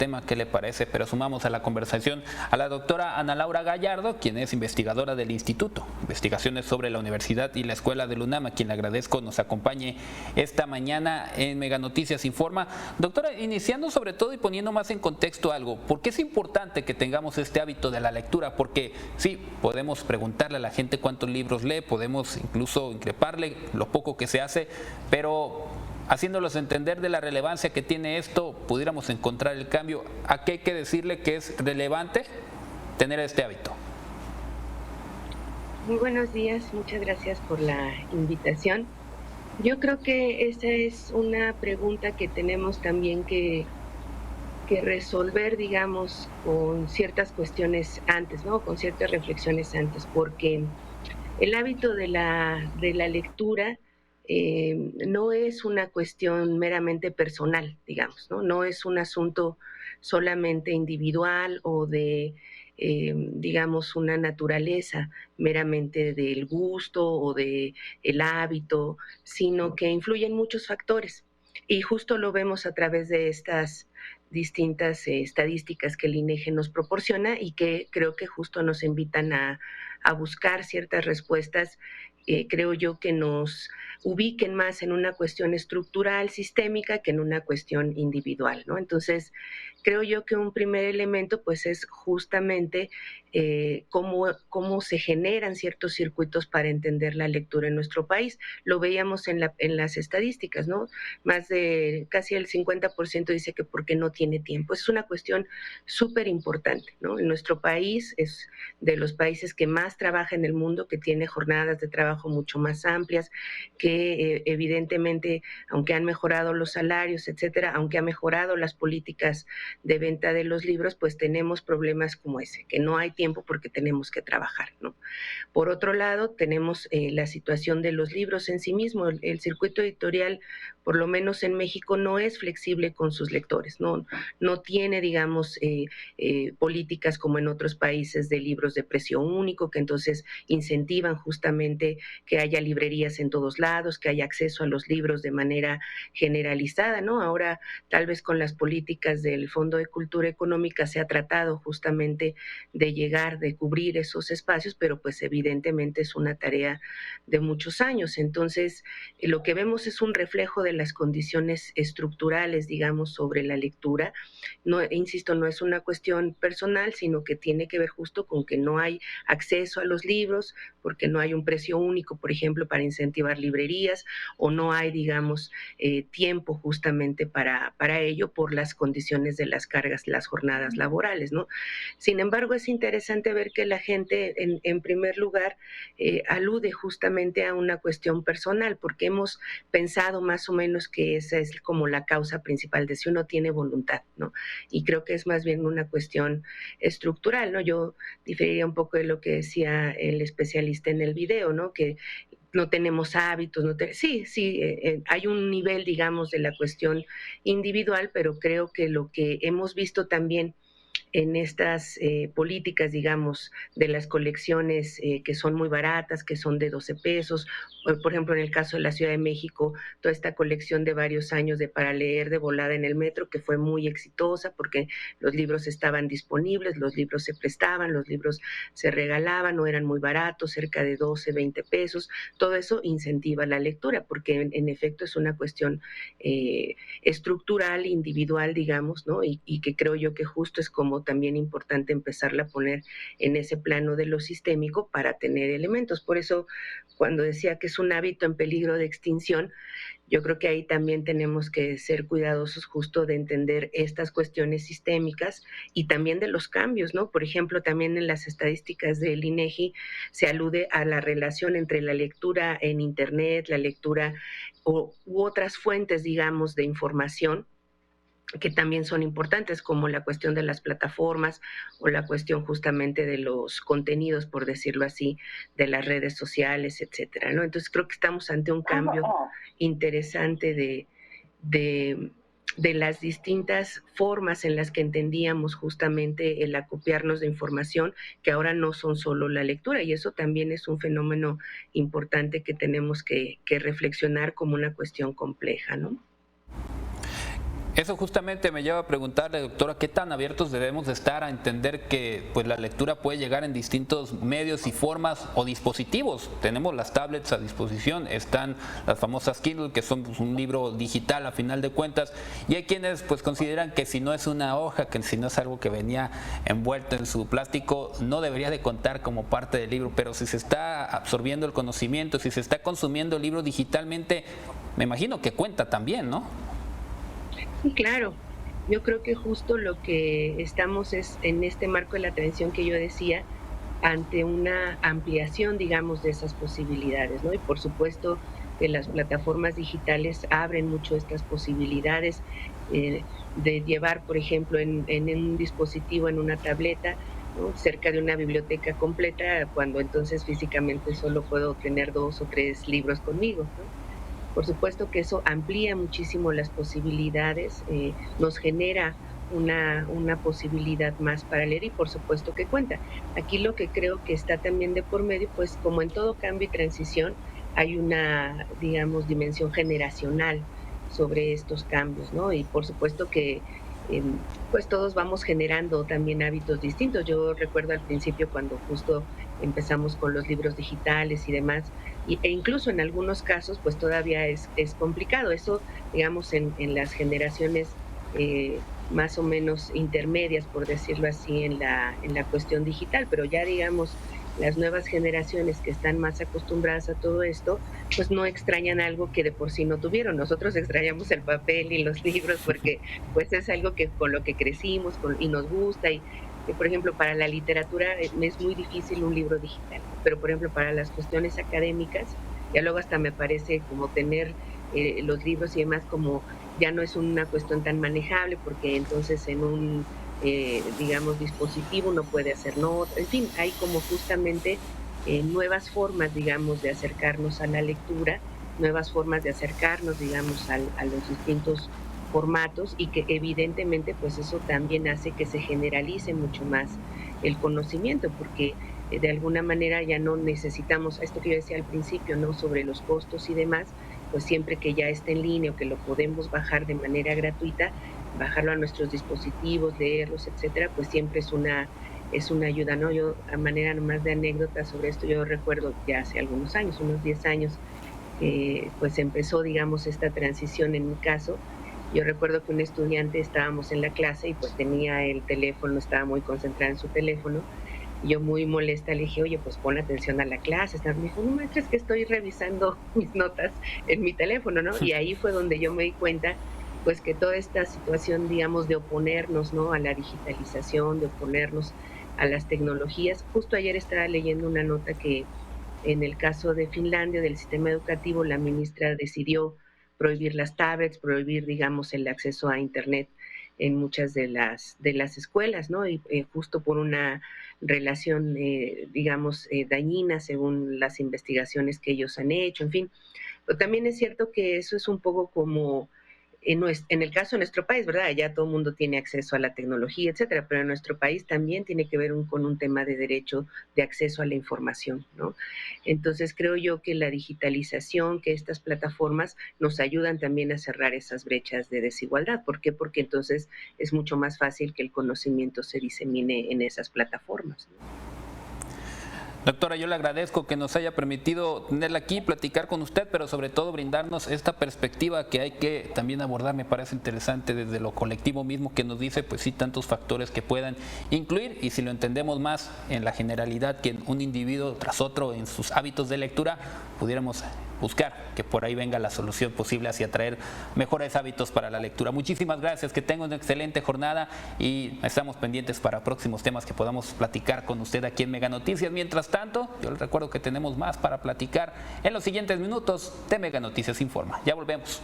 tema, ¿qué le parece? Pero sumamos a la conversación a la doctora Ana Laura Gallardo, quien es investigadora del Instituto Investigaciones sobre la Universidad y la Escuela del UNAM, a quien le agradezco nos acompañe esta mañana en Mega Noticias Informa. Doctora, iniciando sobre todo y poniendo más en contexto algo, ¿por qué es importante que tengamos este hábito de la lectura? Porque sí, podemos preguntarle a la gente cuántos libros lee, podemos incluso increparle lo poco que se hace, pero haciéndolos entender de la relevancia que tiene esto, pudiéramos encontrar el cambio. ¿A qué hay que decirle que es relevante tener este hábito? Muy buenos días, muchas gracias por la invitación. Yo creo que esa es una pregunta que tenemos también que resolver, digamos, con ciertas cuestiones antes, ¿no? Con ciertas reflexiones antes, porque el hábito de la lectura no es una cuestión meramente personal, digamos, ¿no? No es un asunto solamente individual o de, digamos, una naturaleza meramente del gusto o de el hábito, sino que influyen muchos factores. Y justo lo vemos a través de estas distintas estadísticas que el INEGI nos proporciona y que creo que justo nos invitan a buscar ciertas respuestas, creo yo que nos ubiquen más en una cuestión estructural, sistémica, que en una cuestión individual, ¿no? Entonces, creo yo que un primer elemento pues es justamente cómo se generan ciertos circuitos para entender la lectura en nuestro país. Lo veíamos en las estadísticas, ¿no? Más de casi el 50% dice que porque no tiene tiempo. Es una cuestión súper importante, ¿no? En nuestro país es de los países que más trabaja en el mundo, que tiene jornadas de trabajo mucho más amplias, que evidentemente, aunque han mejorado los salarios, etcétera, aunque han mejorado las políticas de venta de los libros, pues tenemos problemas como ese, que no hay tiempo porque tenemos que trabajar, ¿no? Por otro lado, tenemos la situación de los libros en sí mismo. El circuito editorial, por lo menos en México, no es flexible con sus lectores, no tiene, digamos, políticas como en otros países de libros de precio único, que entonces incentivan justamente que haya librerías en todos lados, que haya acceso a los libros de manera generalizada, ¿no? Ahora, tal vez con las políticas del Fondo de Cultura Económica se ha tratado justamente de llegar, de cubrir esos espacios, pero pues evidentemente es una tarea de muchos años. Entonces, lo que vemos es un reflejo de las condiciones estructurales, digamos, sobre la lectura. No, insisto, no es una cuestión personal, sino que tiene que ver justo con que no hay acceso a los libros, porque no hay un precio único, por ejemplo, para incentivar librerías, o no hay, digamos, tiempo justamente para ello por las condiciones de las cargas, las jornadas laborales, ¿no? Sin embargo, es interesante ver que la gente, en primer lugar, alude justamente a una cuestión personal, porque hemos pensado más o menos que esa es como la causa principal de si uno tiene voluntad, ¿no? Y creo que es más bien una cuestión estructural, ¿no? Yo diferiría un poco de lo que decía el especialista en el video, ¿no? Que no tenemos hábitos, sí, hay un nivel, digamos, de la cuestión individual, pero creo que lo que hemos visto también en estas políticas, digamos, de las colecciones que son muy baratas, que son de 12 pesos. Por ejemplo, en el caso de la Ciudad de México, toda esta colección de varios años de para leer de volada en el metro, que fue muy exitosa porque los libros estaban disponibles, los libros se prestaban, los libros se regalaban, no eran muy baratos, cerca de 12, 20 pesos. Todo eso incentiva la lectura porque en efecto es una cuestión estructural, individual, digamos, ¿no? Y que creo yo que justo es como también importante empezarla a poner en ese plano de lo sistémico para tener elementos. Por eso, cuando decía que es un hábito en peligro de extinción, yo creo que ahí también tenemos que ser cuidadosos justo de entender estas cuestiones sistémicas y también de los cambios, ¿no? Por ejemplo, también en las estadísticas del INEGI se alude a la relación entre la lectura en Internet, la lectura u otras fuentes, digamos, de información que también son importantes, como la cuestión de las plataformas o la cuestión justamente de los contenidos, por decirlo así, de las redes sociales, etcétera, ¿no? Entonces creo que estamos ante un cambio interesante de las distintas formas en las que entendíamos justamente el acopiarnos de información, que ahora no son solo la lectura, y eso también es un fenómeno importante que tenemos que reflexionar como una cuestión compleja, ¿no? Eso justamente me lleva a preguntarle, doctora, ¿qué tan abiertos debemos de estar a entender que pues la lectura puede llegar en distintos medios y formas o dispositivos? Tenemos las tablets a disposición, están las famosas Kindle, que son pues, un libro digital a final de cuentas, y hay quienes pues consideran que si no es una hoja, que si no es algo que venía envuelto en su plástico, no debería de contar como parte del libro, pero si se está absorbiendo el conocimiento, si se está consumiendo el libro digitalmente, me imagino que cuenta también, ¿no? Sí, claro. Yo creo que justo lo que estamos es en este marco de la transición que yo decía, ante una ampliación, digamos, de esas posibilidades, ¿no? Y por supuesto que las plataformas digitales abren mucho estas posibilidades de llevar, por ejemplo, en un dispositivo, en una tableta, ¿no? Cerca de una biblioteca completa, cuando entonces físicamente solo puedo tener 2 o 3 libros conmigo, ¿no? Por supuesto que eso amplía muchísimo las posibilidades, nos genera una posibilidad más para leer y por supuesto que cuenta. Aquí lo que creo que está también de por medio, pues como en todo cambio y transición, hay una, digamos, dimensión generacional sobre estos cambios, ¿no? Y por supuesto que pues todos vamos generando también hábitos distintos. Yo recuerdo al principio cuando justo empezamos con los libros digitales y demás, e incluso en algunos casos pues todavía es complicado. Eso, digamos, en las generaciones más o menos intermedias, por decirlo así, en la cuestión digital, pero ya digamos las nuevas generaciones que están más acostumbradas a todo esto, pues no extrañan algo que de por sí no tuvieron. Nosotros extrañamos el papel y los libros porque pues es algo que con lo que crecimos y nos gusta y por ejemplo, para la literatura es muy difícil un libro digital, pero por ejemplo, para las cuestiones académicas, ya luego hasta me parece como tener los libros y demás como ya no es una cuestión tan manejable porque entonces en un digamos, dispositivo no puede hacer notas, en fin, hay como justamente nuevas formas, digamos, de acercarnos a la lectura, nuevas formas de acercarnos, digamos, a los distintos formatos y que evidentemente pues eso también hace que se generalice mucho más el conocimiento porque de alguna manera ya no necesitamos, esto que yo decía al principio, ¿no? Sobre los costos y demás, pues siempre que ya esté en línea o que lo podemos bajar de manera gratuita, bajarlo a nuestros dispositivos, leerlos, etcétera, pues siempre es una ayuda, ¿no? Yo, a manera nomás de anécdota sobre esto, yo recuerdo ya hace algunos años, unos 10 años, pues empezó, digamos, esta transición en mi caso. Yo recuerdo que un estudiante estábamos en la clase y pues tenía el teléfono, estaba muy concentrada en su teléfono. Y yo muy molesta le dije, oye, pues pon atención a la clase. Me dijo, no, maestra, es que estoy revisando mis notas en mi teléfono, ¿no? Y ahí fue donde yo me di cuenta pues que toda esta situación, digamos, de oponernos, ¿no? A la digitalización, de oponernos a las tecnologías. Justo ayer estaba leyendo una nota que en el caso de Finlandia, del sistema educativo, la ministra decidió prohibir las tablets, prohibir, digamos, el acceso a Internet en muchas de las escuelas, ¿no? Y justo por una relación, digamos, dañina según las investigaciones que ellos han hecho, en fin. Pero también es cierto que eso es un poco como en el caso de nuestro país, ¿verdad? Ya todo el mundo tiene acceso a la tecnología, etcétera, pero en nuestro país también tiene que ver con un tema de derecho de acceso a la información, ¿no? Entonces creo yo que la digitalización, que estas plataformas nos ayudan también a cerrar esas brechas de desigualdad. ¿Por qué? Porque entonces es mucho más fácil que el conocimiento se disemine en esas plataformas, ¿no? Doctora, yo le agradezco que nos haya permitido tenerla aquí, platicar con usted, pero sobre todo brindarnos esta perspectiva que hay que también abordar, me parece interesante desde lo colectivo mismo, que nos dice pues sí tantos factores que puedan incluir, y si lo entendemos más en la generalidad que en un individuo tras otro en sus hábitos de lectura, pudiéramos buscar que por ahí venga la solución posible hacia traer mejores hábitos para la lectura. Muchísimas gracias, que tenga una excelente jornada y estamos pendientes para próximos temas que podamos platicar con usted aquí en Mega Noticias. Mientras tanto, yo les recuerdo que tenemos más para platicar en los siguientes minutos de Mega Noticias Informa. Ya volvemos.